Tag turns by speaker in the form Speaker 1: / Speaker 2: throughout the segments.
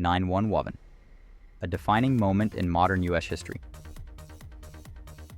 Speaker 1: 9/11, a defining moment in modern U.S. history.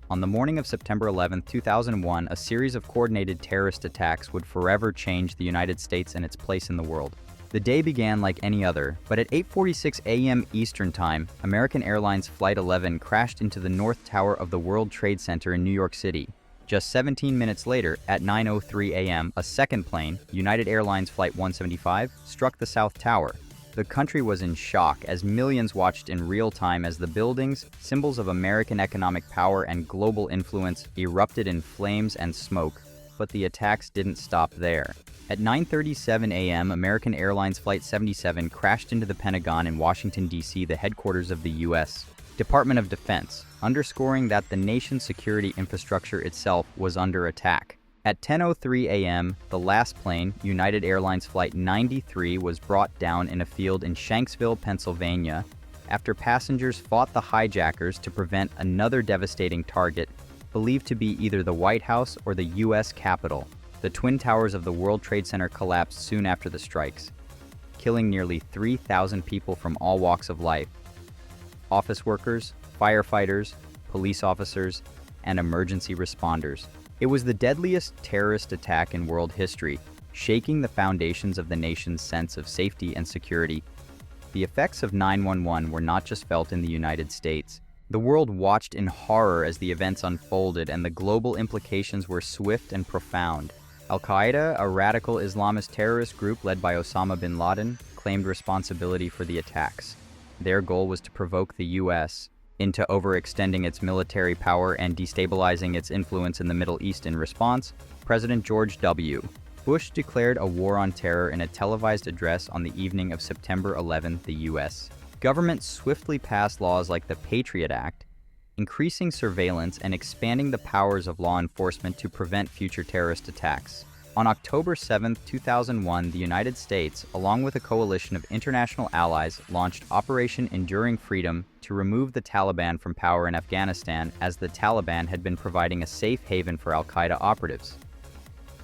Speaker 1: On the morning of September 11, 2001, a series of coordinated terrorist attacks would forever change the United States and its place in the world. The day began like any other, but at 8:46 a.m. Eastern Time, American Airlines Flight 11 crashed into the North Tower of the World Trade Center in New York City. Just 17 minutes later, at 9:03 a.m., a second plane, United Airlines Flight 175, struck the South Tower. The country was in shock as millions watched in real time as the buildings, symbols of American economic power and global influence, erupted in flames and smoke. But the attacks didn't stop there. At 9:37 a.m., American Airlines Flight 77 crashed into the Pentagon in Washington, D.C., the headquarters of the U.S. Department of Defense, underscoring that the nation's security infrastructure itself was under attack. At 10:03 a.m., the last plane, United Airlines Flight 93, was brought down in a field in Shanksville, Pennsylvania, after passengers fought the hijackers to prevent another devastating target, believed to be either the White House or the U.S. Capitol. The Twin Towers of the World Trade Center collapsed soon after the strikes, killing nearly 3,000 people from all walks of life: office workers, firefighters, police officers, and emergency responders. It was the deadliest terrorist attack in world history, shaking the foundations of the nation's sense of safety and security. The effects of 9/11 were not just felt in the United States. The world watched in horror as the events unfolded, and the global implications were swift and profound. Al-Qaeda, a radical Islamist terrorist group led by Osama bin Laden, claimed responsibility for the attacks. Their goal was to provoke the U.S. into overextending its military power and destabilizing its influence in the Middle East. In response, President George W. Bush declared a war on terror in a televised address on the evening of September 11. The U.S. government swiftly passed laws like the Patriot Act, increasing surveillance and expanding the powers of law enforcement to prevent future terrorist attacks. On October 7, 2001, the United States, along with a coalition of international allies, launched Operation Enduring Freedom to remove the Taliban from power in Afghanistan, as the Taliban had been providing a safe haven for al-Qaeda operatives.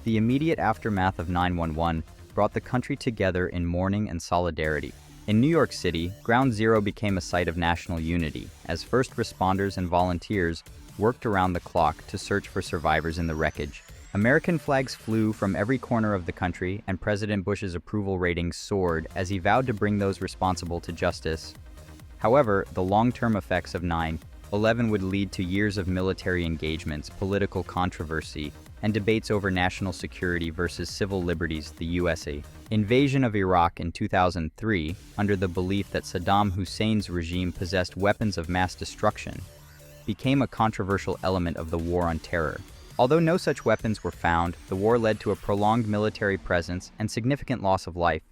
Speaker 1: The immediate aftermath of 9/11 brought the country together in mourning and solidarity. In New York City, Ground Zero became a site of national unity, as first responders and volunteers worked around the clock to search for survivors in the wreckage. American flags flew from every corner of the country, and President Bush's approval ratings soared as he vowed to bring those responsible to justice. However, the long-term effects of 9/11 would lead to years of military engagements, political controversy, and debates over national security versus civil liberties. The U.S. invasion of Iraq in 2003, under the belief that Saddam Hussein's regime possessed weapons of mass destruction, became a controversial element of the war on terror. Although no such weapons were found, the war led to a prolonged military presence and significant loss of life.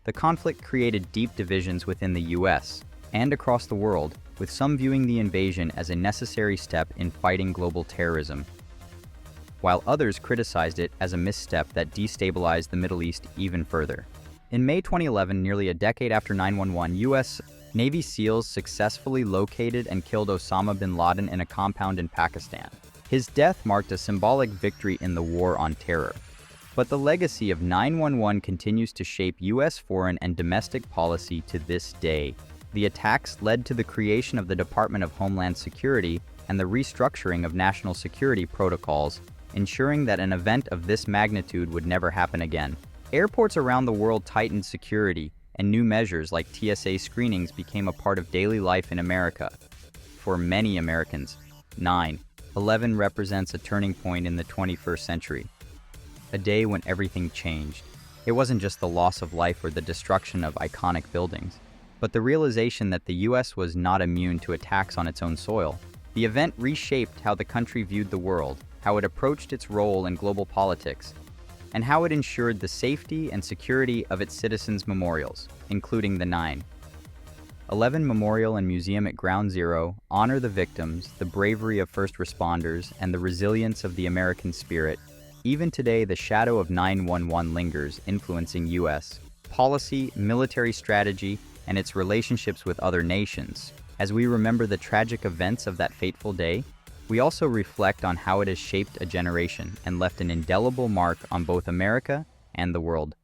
Speaker 1: The conflict created deep divisions within the U.S. and across the world, with some viewing the invasion as a necessary step in fighting global terrorism, while others criticized it as a misstep that destabilized the Middle East even further. In May 2011, nearly a decade after 9/11, U.S. Navy SEALs successfully located and killed Osama bin Laden in a compound in Pakistan. His death marked a symbolic victory in the war on terror. But the legacy of 9/11 continues to shape U.S. foreign and domestic policy to this day. The attacks led to the creation of the Department of Homeland Security and the restructuring of national security protocols, ensuring that an event of this magnitude would never happen again. Airports around the world tightened security, and new measures like TSA screenings became a part of daily life in America. For many Americans, 9/11 represents a turning point in the 21st century, a day when everything changed. It wasn't just the loss of life or the destruction of iconic buildings, but the realization that the U.S. was not immune to attacks on its own soil. The event reshaped how the country viewed the world, how it approached its role in global politics, and how it ensured the safety and security of its citizens' memorials, including the 9/11 Memorial and Museum at Ground Zero, honor the victims, the bravery of first responders, and the resilience of the American spirit. Even today, the shadow of 9/11 lingers, influencing U.S. policy, military strategy, and its relationships with other nations. As we remember the tragic events of that fateful day, we also reflect on how it has shaped a generation and left an indelible mark on both America and the world.